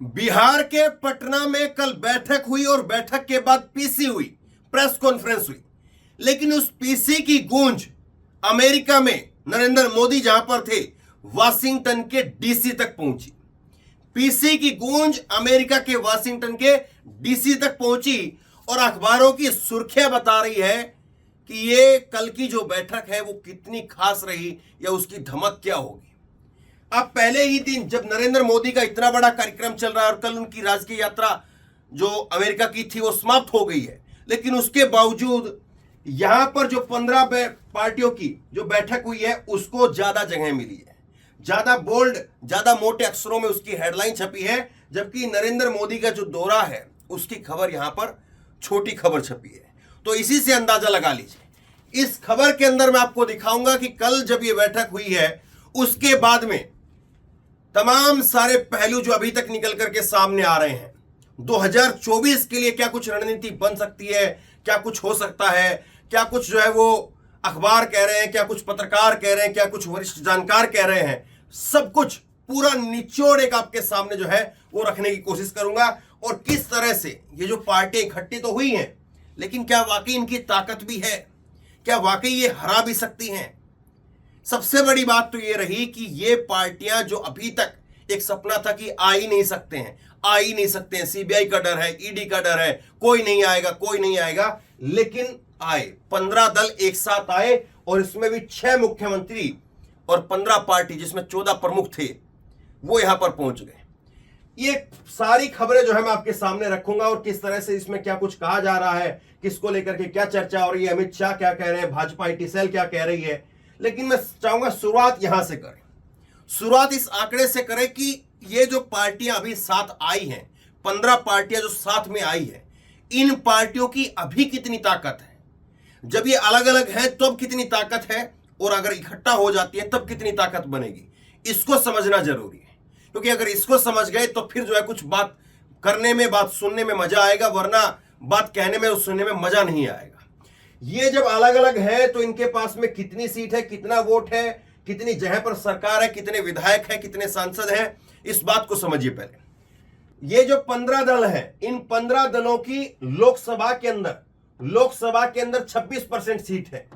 बिहार के पटना में कल बैठक हुई और बैठक के बाद पीसी हुई, प्रेस कॉन्फ्रेंस हुई। लेकिन उस पीसी की गूंज अमेरिका में नरेंद्र मोदी जहां पर थे, वाशिंगटन के डीसी तक पहुंची। पीसी की गूंज अमेरिका के वाशिंगटन के डीसी तक पहुंची और अखबारों की सुर्खियां बता रही है कि ये कल की जो बैठक है वो कितनी खास रही या उसकी धमक क्या होगी। अब पहले ही दिन जब नरेंद्र मोदी का इतना बड़ा कार्यक्रम चल रहा है और कल उनकी राजकीय यात्रा जो अमेरिका की थी वो समाप्त हो गई है, लेकिन उसके बावजूद यहां पर जो 15 पार्टियों की जो बैठक हुई है उसको ज्यादा जगह मिली है, ज्यादा बोल्ड, ज्यादा मोटे अक्षरों में उसकी हेडलाइन छपी है, जबकि नरेंद्र मोदी का जो दौरा है उसकी खबर यहां पर छोटी खबर छपी है। तो इसी से अंदाजा लगा लीजिए। इस खबर के अंदर मैं आपको दिखाऊंगा कि कल जब ये बैठक हुई है उसके बाद में तमाम सारे पहलू जो अभी तक निकल करके सामने आ रहे हैं, 2024 के लिए क्या कुछ रणनीति बन सकती है, क्या कुछ हो सकता है, क्या कुछ जो है वो अखबार कह रहे हैं, क्या कुछ पत्रकार कह रहे हैं, क्या कुछ वरिष्ठ जानकार कह रहे हैं, सब कुछ पूरा निचोड़ एक आपके सामने जो है वो रखने की कोशिश करूंगा। और किस तरह से ये जो पार्टियां इकट्ठी तो हुई हैं, लेकिन क्या वाकई इनकी ताकत भी है, क्या वाकई ये हरा भी सकती हैं। सबसे बड़ी बात तो ये रही कि ये पार्टियां जो अभी तक एक सपना था कि आ ही नहीं सकते हैं, सीबीआई का डर है, ईडी का डर है, कोई नहीं आएगा, लेकिन आए 15 दल एक साथ आए और इसमें भी 6 मुख्यमंत्री और 15 पार्टी जिसमें 14 प्रमुख थे वो यहां पर पहुंच गए। ये सारी खबरें जो है मैं आपके सामने रखूंगा और किस तरह से इसमें क्या कुछ कहा जा रहा है, किसको लेकर के क्या चर्चा हो रही है, अमित शाह क्या कह रहे हैं, भाजपा IT सेल क्या कह रही है। लेकिन मैं चाहूंगा शुरुआत यहां से करें, शुरुआत इस आंकड़े से करें कि ये जो पार्टियां अभी साथ आई हैं, 15 पार्टियां जो साथ में आई है, इन पार्टियों की अभी कितनी ताकत है, जब ये अलग अलग है तब कितनी ताकत है, और अगर इकट्ठा हो जाती है तब कितनी ताकत बनेगी। इसको समझना जरूरी है, क्योंकि अगर इसको समझ गए तो फिर जो है कुछ बात करने में, बात सुनने में मजा आएगा, वरना बात कहने में और सुनने में मजा नहीं आएगा। ये जब अलग अलग है तो इनके पास में कितनी सीट है, कितना वोट है, कितनी जगह पर सरकार है, कितने विधायक हैं, कितने सांसद हैं, इस बात को समझिए। पहले ये जो 15 दल हैं, इन 15 दलों की लोकसभा के अंदर 26% सीट है।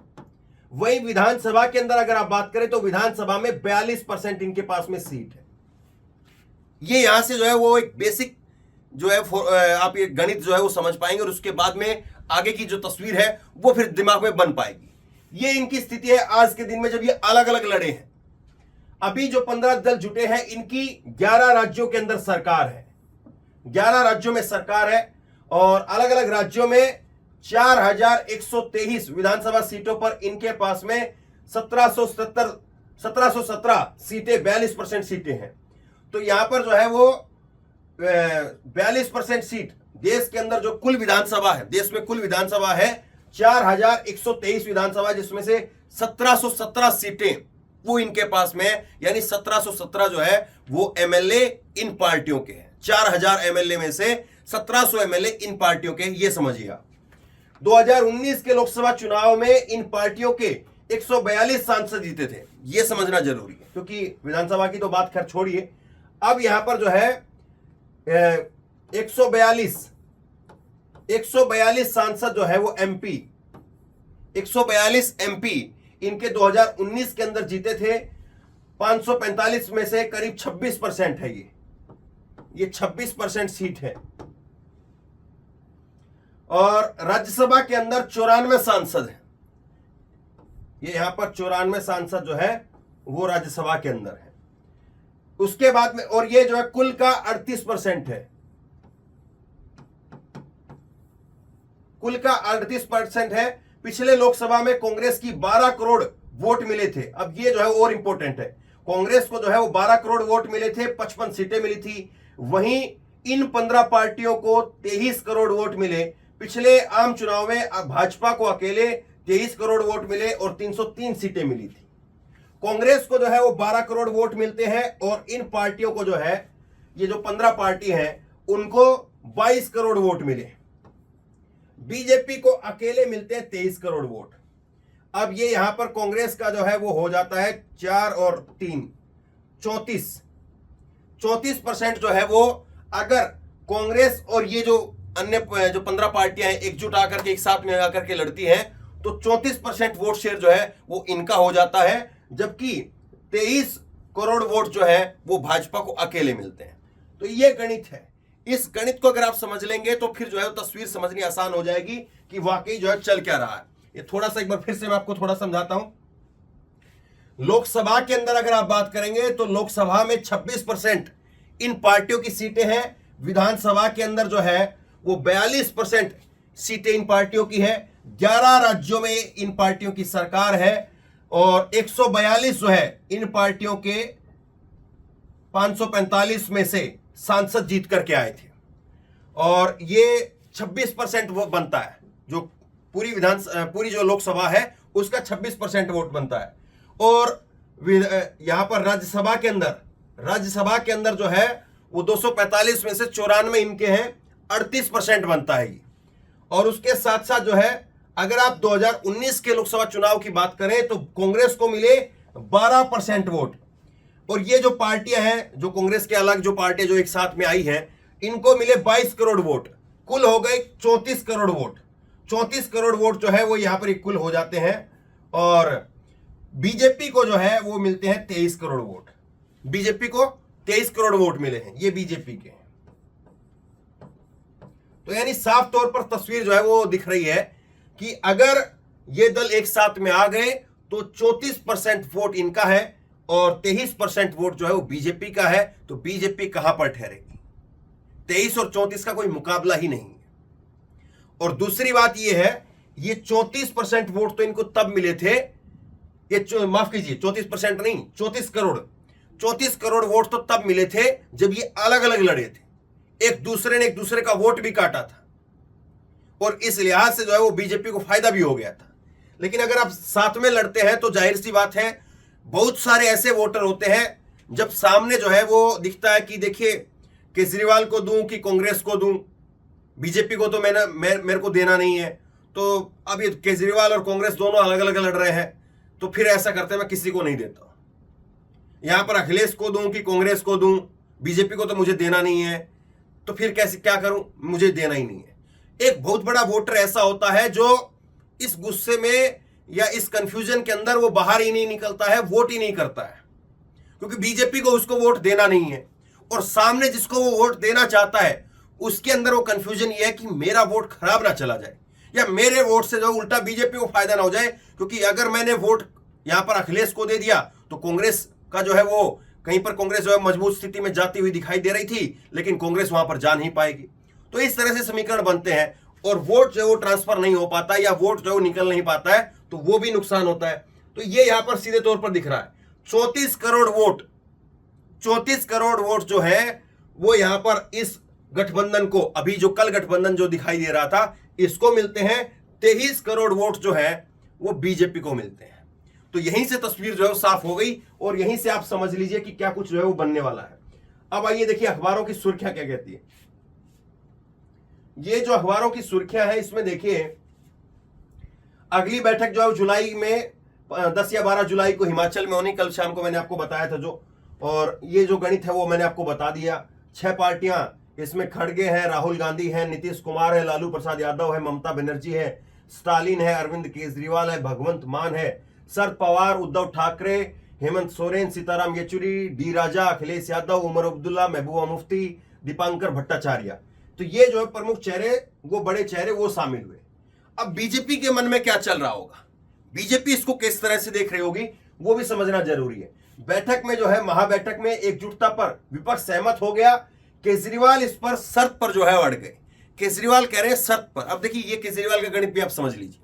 वही विधानसभा के अंदर अगर आप बात करें तो विधानसभा में 42% इनके पास में सीट है। ये यहां से जो है वो एक बेसिक जो है आप ये गणित जो है वो समझ पाएंगे और उसके बाद में आगे की जो तस्वीर है वो फिर दिमाग में बन पाएगी। ये इनकी स्थिति है आज के दिन में जब ये अलग अलग लड़े हैं। अभी जो 15 दल जुटे हैं, इनकी 11 राज्यों के अंदर सरकार है, 11 राज्यों में सरकार है और अलग अलग राज्यों में 4123 विधानसभा सीटों पर इनके पास में 1717 सीटें, 42% सीटें हैं। तो यहां पर जो है वो 42% सीट देश के अंदर जो कुल विधानसभा है, देश में कुल विधानसभा है 4123 विधानसभा, जिसमें से 1717 सीटें वो इनके पास में है, यानी 1717 जो है वो MLA इन पार्टियों के हैं। 4000 MLA में से 1700 MLA इन पार्टियों के हैं, ये समझिएगा। 2019 के लोकसभा चुनाव में इन पार्टियों के 142 सांसद जीते थे, ये समझना जरूरी है, क्योंकि विधानसभा की तो बात खैर छोड़िए। अब यहां पर जो है 142 सांसद जो है वो MP, 142 MP इनके 2019 के अंदर जीते थे। 545 में से करीब 26% है, ये 26% सीट है। और राज्यसभा के अंदर 94 सांसद हैं, ये यहां पर 94 सांसद जो है वो राज्यसभा के अंदर है। उसके बाद में, और ये जो है कुल का 38% है, कुल का 38% है। पिछले लोकसभा में कांग्रेस की 12 करोड़ वोट मिले थे। अब ये जो है और इंपॉर्टेंट है, कांग्रेस को जो है वो 12 करोड़ वोट मिले थे, 55 सीटें मिली थी। वहीं इन 15 पार्टियों को 23 करोड़ वोट मिले। पिछले आम चुनाव में भाजपा को अकेले 23 करोड़ वोट मिले और 303 सीटें मिली थी। कांग्रेस को जो है वो 12 करोड़ वोट मिलते हैं और इन पार्टियों को जो है, ये जो 15 पार्टी हैं, उनको 22 करोड़ वोट मिले। बीजेपी को अकेले मिलते हैं 23 करोड़ वोट। अब ये यहां पर कांग्रेस का जो है वो हो जाता है 4 और 3 34% जो है वो अगर कांग्रेस और ये जो अन्य जो 15 पार्टियां हैं एकजुट आकर के एक साथ में आकर के लड़ती हैं तो 34% वोट शेयर जो है वो इनका हो जाता है, जबकि 23 करोड़ वोट जो है वो भाजपा को अकेले मिलते हैं। तो ये गणित है। इस गणित को अगर आप समझ लेंगे तो फिर जो है तस्वीर समझनी आसान हो जाएगी कि वाकई जो है चल क्या रहा है। ये थोड़ा सा एक बार फिर से मैं आपको थोड़ा समझाता हूं। लोकसभा के अंदर अगर आप बात करेंगे तो लोकसभा में 26% इन पार्टियों की सीटें हैं। विधानसभा के अंदर जो है वो 42% सीटें इन पार्टियों की है। 11 राज्यों में इन पार्टियों की सरकार है और 142 जो है इन पार्टियों के 545 में से सांसद जीत करके आए थे और ये 26% वो बनता है। जो पूरी जो लोकसभा है उसका 26% वोट बनता है। और यहां पर राज्यसभा के अंदर जो है वो 245 में से 94 इनके हैं, 38% बनता है ये। और उसके साथ साथ जो है अगर आप 2019 के लोकसभा चुनाव की बात करें तो कांग्रेस को मिले 12% वोट और ये जो पार्टियां हैं जो कांग्रेस के अलग जो पार्टियां जो एक साथ में आई हैं इनको मिले 22 करोड़ वोट। कुल हो गए 34 करोड़ वोट। 34 करोड़ वोट जो है वो यहां पर कुल हो जाते हैं और बीजेपी को जो है वो मिलते हैं 23 करोड़ वोट। बीजेपी को 23 करोड़ वोट मिले हैं, ये बीजेपी के हैं। तो यानी साफ तौर पर तस्वीर जो है वो दिख रही है कि अगर ये दल एक साथ में आ गए तो 34% वोट इनका है और 23% वोट जो है वो बीजेपी का है। तो बीजेपी कहां पर ठहरेगी? 23 और 34 का कोई मुकाबला ही नहीं है। और दूसरी बात ये है, ये 34% वोट तो इनको तब मिले थे, ये माफ कीजिए 34% नहीं, 34 करोड़ वोट तो तब मिले थे जब ये अलग अलग लड़े थे। एक दूसरे का वोट भी काटा था और इस लिहाज से जो है वो बीजेपी को फायदा भी हो गया था। लेकिन अगर आप साथ में लड़ते हैं तो जाहिर सी बात है बहुत सारे ऐसे वोटर होते हैं जब सामने जो है वो दिखता है कि देखिए केजरीवाल को दूं कि कांग्रेस को दूं, बीजेपी को तो मेरे को देना नहीं है। तो अब ये केजरीवाल और कांग्रेस दोनों अलग अलग लड़ रहे हैं तो फिर ऐसा करते मैं किसी को नहीं देता। यहां पर अखिलेश को दूं कि कांग्रेस को दूं, बीजेपी को तो मुझे देना नहीं है, तो फिर कैसे क्या करूं, मुझे देना ही नहीं है। एक बहुत बड़ा वोटर ऐसा होता है जो इस गुस्से में या इस कंफ्यूजन के अंदर वो बाहर ही नहीं निकलता है, वोट ही नहीं करता है, क्योंकि बीजेपी को उसको वोट देना नहीं है और सामने जिसको वो वोट देना चाहता है उसके अंदर वो कंफ्यूजन ये है कि मेरा वोट खराब ना चला जाए या मेरे वोट से जो उल्टा बीजेपी को फायदा ना हो जाए। क्योंकि अगर मैंने वोट यहां पर अखिलेश को दे दिया तो कांग्रेस का जो है वो कहीं पर कांग्रेस जो है मजबूत स्थिति में जाती हुई दिखाई दे रही थी, लेकिन कांग्रेस वहां पर जा नहीं पाएगी। तो इस तरह से समीकरण बनते हैं और वोट जो है वो ट्रांसफर नहीं हो पाता या वोट जो है वो निकल नहीं पाता है, तो वो भी नुकसान होता है। तो ये यहां पर सीधे तौर पर दिख रहा है 34 करोड़ वोट जो है वो यहां पर इस गठबंधन को, अभी जो कल गठबंधन जो दिखाई दे रहा था, इसको मिलते हैं। 23 करोड़ वोट जो है वो बीजेपी को मिलते हैं। तो यहीं से तस्वीर जो है वो साफ हो गई और यहीं से आप समझ लीजिए कि क्या कुछ जो है वो बनने वाला है। अब आइए देखिए अखबारों की सुर्खियां क्या कहती है। ये जो अखबारों की सुर्खियां है इसमें देखिए अगली बैठक जो है जुलाई में 10 या 12 जुलाई को हिमाचल में होनी। कल शाम को मैंने आपको बताया था जो, और ये जो गणित है वो मैंने आपको बता दिया। 6 पार्टियां इसमें खड़गे हैं, राहुल गांधी है, नीतीश कुमार है, लालू प्रसाद यादव है, ममता बनर्जी है, स्टालिन है, अरविंद केजरीवाल है, भगवंत मान है, शरद पवार, उद्धव ठाकरे, हेमंत सोरेन, सीताराम येचुरी, डी राजा, अखिलेश यादव, उमर अब्दुल्ला, महबूबा मुफ्ती, दीपांकर भट्टाचार्य। तो ये जो है प्रमुख चेहरे, वो बड़े चेहरे वो शामिल हुए। अब बीजेपी के मन में क्या चल रहा होगा, बीजेपी इसको किस तरह से देख रही होगी, वो भी समझना जरूरी है। बैठक में जो है महाबैठक में एकजुटता पर विपक्ष सहमत हो गया। केजरीवाल इस पर शर्त पर जो है अड़ गए। केजरीवाल कह रहे हैं शर्त पर। अब देखिए ये केजरीवाल का गणित भी आप समझ लीजिए।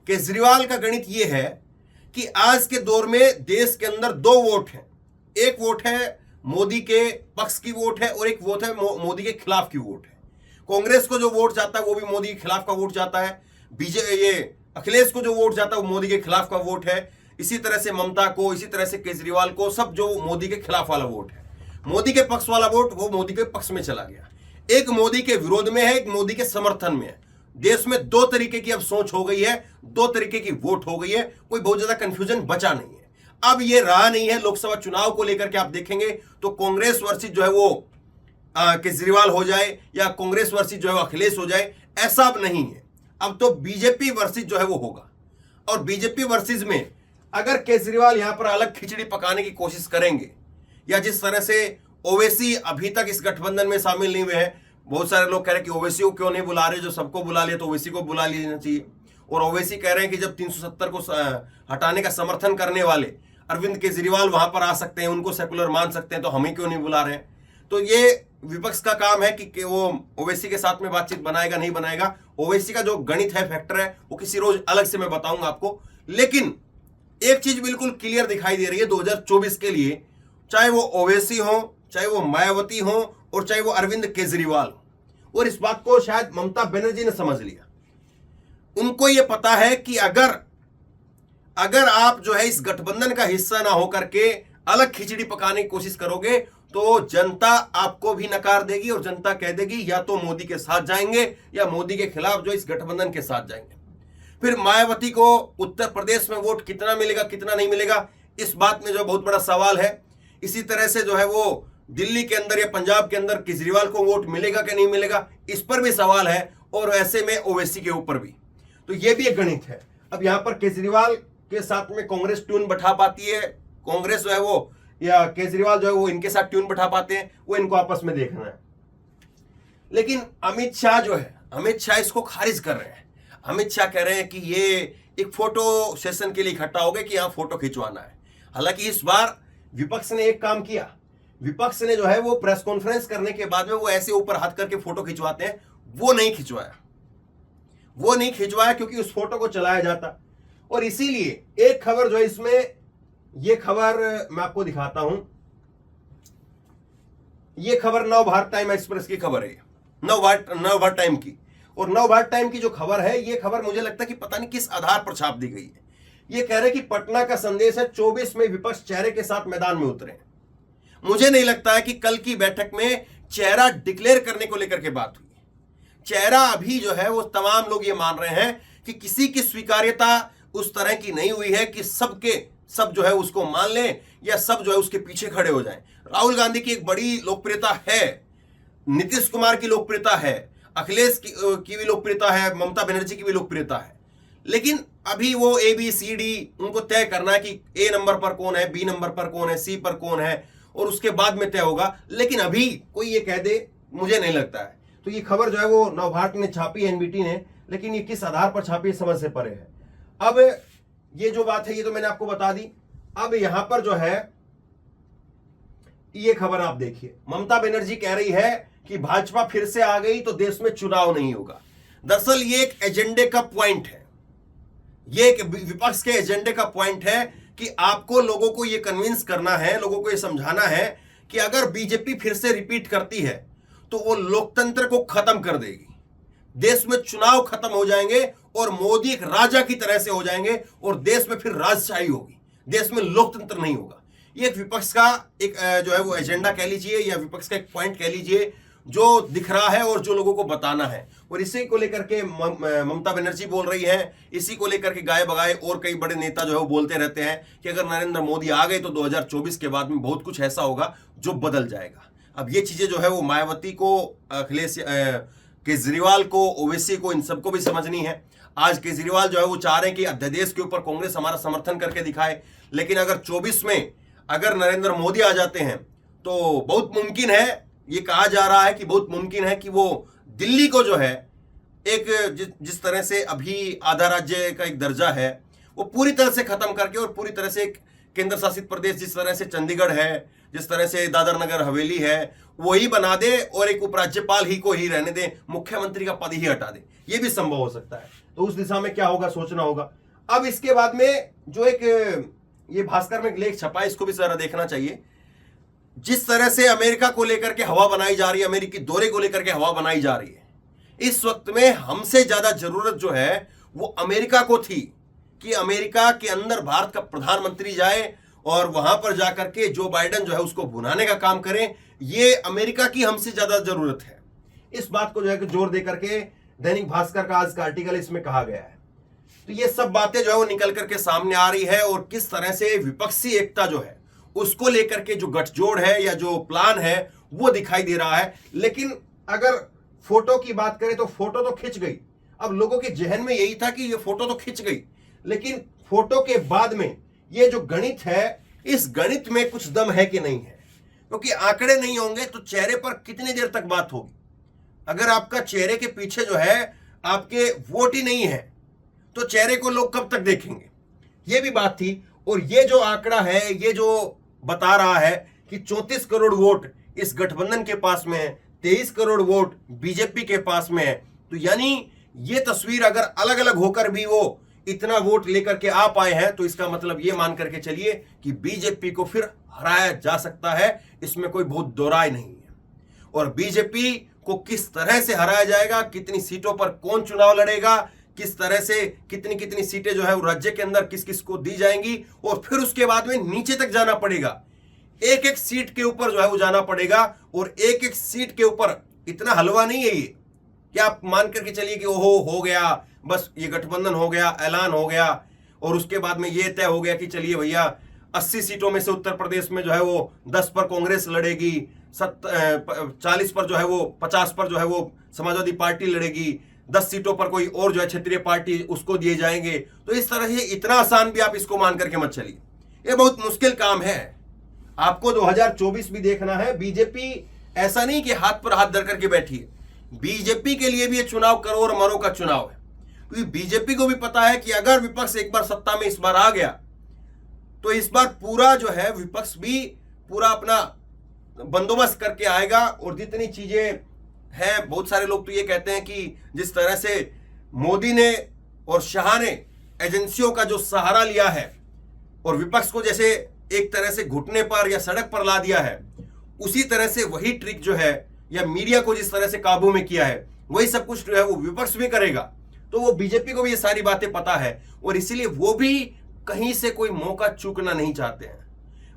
केजरीवाल का गणित ये है कि आज के दौर में देश के अंदर 2 वोट हैं। एक वोट है मोदी के पक्ष की वोट है और एक वोट है मोदी के खिलाफ की वोट है। कांग्रेस को जो वोट जाता है वो भी मोदी के खिलाफ का वोट जाता है। ये अखिलेश को जो वोट जाता है वो मोदी के खिलाफ का वोट है। इसी तरह से ममता को, इसी तरह से केजरीवाल को, सब जो मोदी के खिलाफ वाला वोट है। मोदी के पक्ष वाला वोट वो मोदी के पक्ष में चला गया। एक मोदी के विरोध में है, एक मोदी के समर्थन में है। देश में 2 तरीके की अब सोच हो गई है, 2 तरीके की वोट हो गई है। कोई बहुत ज्यादा कंफ्यूजन बचा नहीं है। अब ये रहा नहीं है। लोकसभा चुनाव को लेकर के आप देखेंगे तो कांग्रेस वर्सेस जो है वो केजरीवाल हो जाए या कांग्रेस वर्सेस जो है अखिलेश हो जाए, ऐसा अब नहीं है। अब तो बीजेपी वर्सेस जो है वो होगा। और बीजेपी वर्सेस में अगर केजरीवाल यहां पर अलग खिचड़ी पकाने की कोशिश करेंगे, या जिस तरह से ओवैसी अभी तक इस गठबंधन में शामिल नहीं हुए हैं, बहुत सारे लोग कह रहे हैं कि ओवैसी को क्यों नहीं बुला रहे, जो सबको बुला लिया तो ओवैसी को बुला लेना चाहिए। और ओवैसी कह रहे हैं कि जब 370 को हटाने का समर्थन करने वाले अरविंद केजरीवाल वहां पर आ सकते हैं, उनको सेकुलर मान सकते हैं, तो हमें क्यों नहीं बुला रहे हैं। तो ये विपक्ष का काम है कि वो ओवैसी के साथ में बातचीत बनाएगा नहीं बनाएगा। ओवैसी का जो गणित है, फैक्टर है, वो किसी रोज अलग से मैं बताऊंगा आपको। लेकिन एक चीज बिल्कुल क्लियर दिखाई दे रही है 2024 के लिए, चाहे वो ओवैसी हो, चाहे वो मायावती हो, और चाहे वो अरविंद केजरीवाल हो। और इस बात को शायद ममता बनर्जी ने समझ लिया। उनको ये पता है कि अगर आप जो है इस गठबंधन का हिस्सा ना होकर के अलग खिचड़ी पकाने की कोशिश करोगे, तो जनता आपको भी नकार देगी और जनता कह देगी या तो मोदी के साथ जाएंगे या मोदी के खिलाफ जो इस गठबंधन के साथ जाएंगे। फिर मायावती को उत्तर प्रदेश में वोट कितना मिलेगा कितना नहीं मिलेगा, इस बात में जो बहुत बड़ा सवाल है। इसी तरह से जो है वो दिल्ली के अंदर या पंजाब के अंदर केजरीवाल को वोट मिलेगा कि नहीं मिलेगा, इस पर भी सवाल है। और ऐसे में ओवैसी के ऊपर भी, तो ये भी एक गणित है। अब यहां पर केजरीवाल के साथ में कांग्रेस ट्यून बैठा पाती है, कांग्रेस जो है वो या केजरीवाल जो है वो इनके साथ ट्यून बैठा पाते हैं, वो इनको आपस में देखना है। लेकिन अमित शाह जो है, अमित शाह इसको खारिज कर रहे हैं। अमित शाह कह रहे हैं कि ये एक फोटो सेशन के लिए इकट्ठा हो गए कि यहां फोटो खिंचवाना है। हालांकि इस बार विपक्ष ने एक काम किया, विपक्ष ने जो है वो प्रेस कॉन्फ्रेंस करने के बाद में वो ऐसे ऊपर हाथ करके फोटो खिंचवाते हैं, वो नहीं खिंचवाया क्योंकि उस फोटो को चलाया जाता। और इसीलिए एक खबर जो है इसमें, ये खबर मैं आपको दिखाता हूं, ये खबर नव भारत टाइम एक्सप्रेस की खबर है, नव भारत टाइम की। और नव भारत टाइम की जो खबर है, ये खबर मुझे लगता है कि पता नहीं किस आधार पर छाप दी गई है। ये कह रहे कि पटना का संदेश है, 24 में विपक्ष चेहरे के साथ मैदान में उतरे। मुझे नहीं लगता है कि कल की बैठक में चेहरा डिक्लेयर करने को लेकर के बात हुई। चेहरा अभी जो है वो तमाम लोग ये मान रहे हैं कि किसी की स्वीकार्यता उस तरह की नहीं हुई है कि सब जो है उसको मान लें या सब जो है उसके पीछे खड़े हो जाएं। राहुल गांधी की एक बड़ी लोकप्रियता है, नीतीश कुमार की लोकप्रियता है, अखिलेश की भी लोकप्रियता है, ममता बनर्जी की भी लोकप्रियता है। लेकिन अभी वो ABCD उनको तय करना है कि A नंबर पर कौन है, B नंबर पर कौन है, C पर कौन है, और उसके बाद में तय होगा। लेकिन अभी कोई ये कह दे, मुझे नहीं लगता है। तो ये खबर जो है वो नवभारत ने छापी है, NBT ने, लेकिन ये किस आधार पर छापी समझ से परे है। अब ये जो बात है ये तो मैंने आपको बता दी। अब यहां पर जो है ये खबर आप देखिए, ममता बनर्जी कह रही है कि भाजपा फिर से आ गई तो देश में चुनाव नहीं होगा। दरअसल ये एक एजेंडे का पॉइंट है, ये एक विपक्ष के एजेंडे का पॉइंट है कि आपको लोगों को ये कन्विंस करना है, लोगों को ये समझाना है कि अगर बीजेपी फिर से रिपीट करती है तो वो लोकतंत्र को खत्म कर देगी, देश में चुनाव खत्म हो जाएंगे और मोदी एक राजा की तरह से हो जाएंगे और देश में फिर राजशाही होगी, देश में लोकतंत्र नहीं होगा। ये एक विपक्ष का एक जो है वो एजेंडा कह लीजिए या विपक्ष का एक पॉइंट कह लीजिए जो दिख रहा है और जो लोगों को बताना है। और इसी को लेकर के ममता बनर्जी बोल रही है, इसी को लेकर के गाए बगाए और कई बड़े नेता जो है वो बोलते रहते हैं कि अगर नरेंद्र मोदी आ गए तो 2024 के बाद में बहुत कुछ ऐसा होगा जो बदल जाएगा। अब ये चीजें जो है वो मायावती को, अखिलेश केजरीवाल को, ओवैसी को, इन सबको भी समझनी है। आज केजरीवाल जो है वो चाह रहे हैं कि अध्यादेश के ऊपर कांग्रेस हमारा समर्थन करके दिखाए, लेकिन अगर 24 में अगर नरेंद्र मोदी आ जाते हैं तो बहुत मुमकिन है, ये कहा जा रहा है कि बहुत मुमकिन है कि वो दिल्ली को जो है एक जिस तरह से अभी आधा राज्य का एक दर्जा है वो पूरी तरह से खत्म करके और पूरी तरह से एक केंद्र शासित प्रदेश, जिस तरह से चंडीगढ़ है, जिस तरह से दादर नगर हवेली है, वही बना दे और एक उपराज्यपाल ही को ही रहने दे, मुख्यमंत्री का पद ही हटा दे। ये भी संभव हो सकता है। तो उस दिशा में क्या होगा सोचना होगा। अब इसके बाद में जो एक ये भास्कर में एक लेख छपा है, इसको भी जरा देखना चाहिए। जिस तरह से अमेरिका को लेकर के हवा बनाई जा रही है, अमेरिकी दौरे को लेकर के हवा बनाई जा रही है, इस वक्त में हमसे ज्यादा जरूरत जो है वो अमेरिका को थी कि अमेरिका के अंदर भारत का प्रधानमंत्री जाए और वहां पर जाकर के जो बाइडेन जो है उसको भुनाने का काम करें। ये अमेरिका की हमसे ज्यादा जरूरत है। इस बात को जो है जोर देकर के दैनिक भास्कर का आज का आर्टिकल इसमें कहा गया है। तो ये सब बातें जो है वो निकल करके सामने आ रही है और किस तरह से विपक्षी एकता जो है उसको लेकर के जो गठजोड़ है या जो प्लान है वो दिखाई दे रहा है। लेकिन अगर फोटो की बात करें तो फोटो तो खिंच गई। अब लोगों के जहन में यही था कि ये फोटो तो खिंच गई, लेकिन फोटो के बाद में ये जो गणित है, इस गणित में कुछ दम है कि नहीं है, क्योंकि आंकड़े नहीं होंगे तो चेहरे पर कितनी देर तक बात होगी। अगर आपका चेहरे के पीछे जो है आपके वोट ही नहीं है तो चेहरे को लोग कब तक देखेंगे, ये भी बात थी। और ये जो आंकड़ा है, ये जो बता रहा है कि 34 करोड़ वोट इस गठबंधन के पास में है, 23 करोड़ वोट बीजेपी के पास में है, तो यानी ये तस्वीर अगर अलग अलग होकर भी वो इतना वोट लेकर के आ पाए हैं तो इसका मतलब ये मान करके चलिए कि बीजेपी को फिर हराया जा सकता है, इसमें कोई बहुत दो राय नहीं है। और बीजेपी को किस तरह से हराया जाएगा, कितनी सीटों पर कौन चुनाव लड़ेगा, किस तरह से कितनी कितनी सीटें जो है वो राज्य के अंदर किस किस को दी जाएंगी, और फिर उसके बाद में नीचे तक जाना पड़ेगा, एक एक सीट के ऊपर जो है वो जाना पड़ेगा। और एक एक सीट के ऊपर इतना हलवा नहीं है ये कि आप मान करके चलिए कि ओहो हो गया, बस ये गठबंधन हो गया, ऐलान हो गया, और उसके बाद में ये तय हो गया कि चलिए भैया 80 सीटों में से उत्तर प्रदेश में जो है वो 10 पर कांग्रेस लड़ेगी, 40 पर जो है वो 50 पर जो है वो समाजवादी पार्टी लड़ेगी, 10 सीटों पर कोई और जो है क्षेत्रीय पार्टी उसको दिए जाएंगे। तो इस तरह से इतना आसान भी आप इसको मान करके मत चलिए, ये बहुत मुश्किल काम है। आपको 2024 भी देखना है। बीजेपी ऐसा नहीं कि हाथ पर हाथ धर करके बैठी है, बीजेपी के लिए भी ये चुनाव करो और मरो का चुनाव है, क्योंकि बीजेपी को भी पता है कि अगर विपक्ष एक बार सत्ता में इस बार आ गया तो इस बार पूरा जो है विपक्ष भी पूरा अपना बंदोबस्त करके आएगा। और जितनी चीजें हैं, बहुत सारे लोग तो ये कहते हैं कि जिस तरह से मोदी ने और शाह ने एजेंसियों का जो सहारा लिया है और विपक्ष को जैसे एक तरह से घुटने पर या सड़क पर ला दिया है, उसी तरह से वही ट्रिक जो है, या मीडिया को जिस तरह से काबू में किया है, वही सब कुछ जो है वो विपक्ष भी करेगा। तो वो बीजेपी को भी ये सारी बातें पता है और इसीलिए वो भी कहीं से कोई मौका चूकना नहीं चाहते हैं।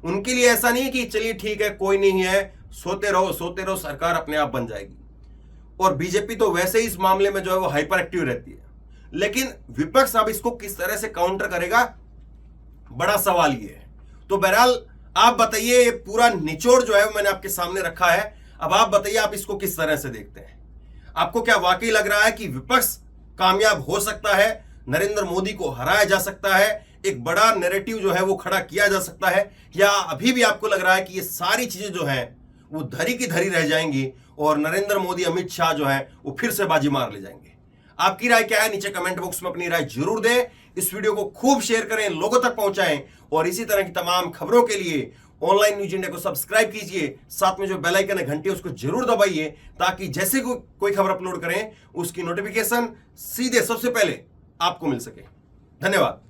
उनके लिए ऐसा नहीं है कि चलिए ठीक है, कोई नहीं है, सोते रहो, सरकार अपने आप बन जाएगी। और बीजेपी तो वैसे ही इस मामले में जो है वो हाइपर एक्टिव रहती है, लेकिन विपक्ष अब इसको किस तरह से काउंटर करेगा, बड़ा सवाल ये है। तो बहरहाल आप बताइए, ये पूरा निचोड़ जो है वो मैंने आपके सामने रखा है। अब आप बताइए आप इसको किस तरह से देखते हैं। आपको क्या वाकई लग रहा है कि विपक्ष कामयाब हो सकता है, नरेंद्र मोदी को हराया जा सकता है, एक बड़ा नैरेटिव जो है वो खड़ा किया जा सकता है, या अभी भी आपको लग रहा है कि ये सारी चीजें जो हैं वो धरी की धरी रह जाएंगी और नरेंद्र मोदी, अमित शाह जो है वो फिर से बाजी मार ले जाएंगे? आपकी राय क्या है? नीचे कमेंट बॉक्स में अपनी राय जरूर दें। इस वीडियो को खूब शेयर करें, लोगों तक पहुंचाएं, और इसी तरह की तमाम खबरों के लिए ऑनलाइन न्यूज इंडिया को सब्सक्राइब कीजिए। साथ में जो बेल आइकन है घंटी उसको जरूर दबाइए, ताकि जैसे कोई खबर अपलोड करें उसकी नोटिफिकेशन सीधे सबसे पहले आपको मिल सके। धन्यवाद।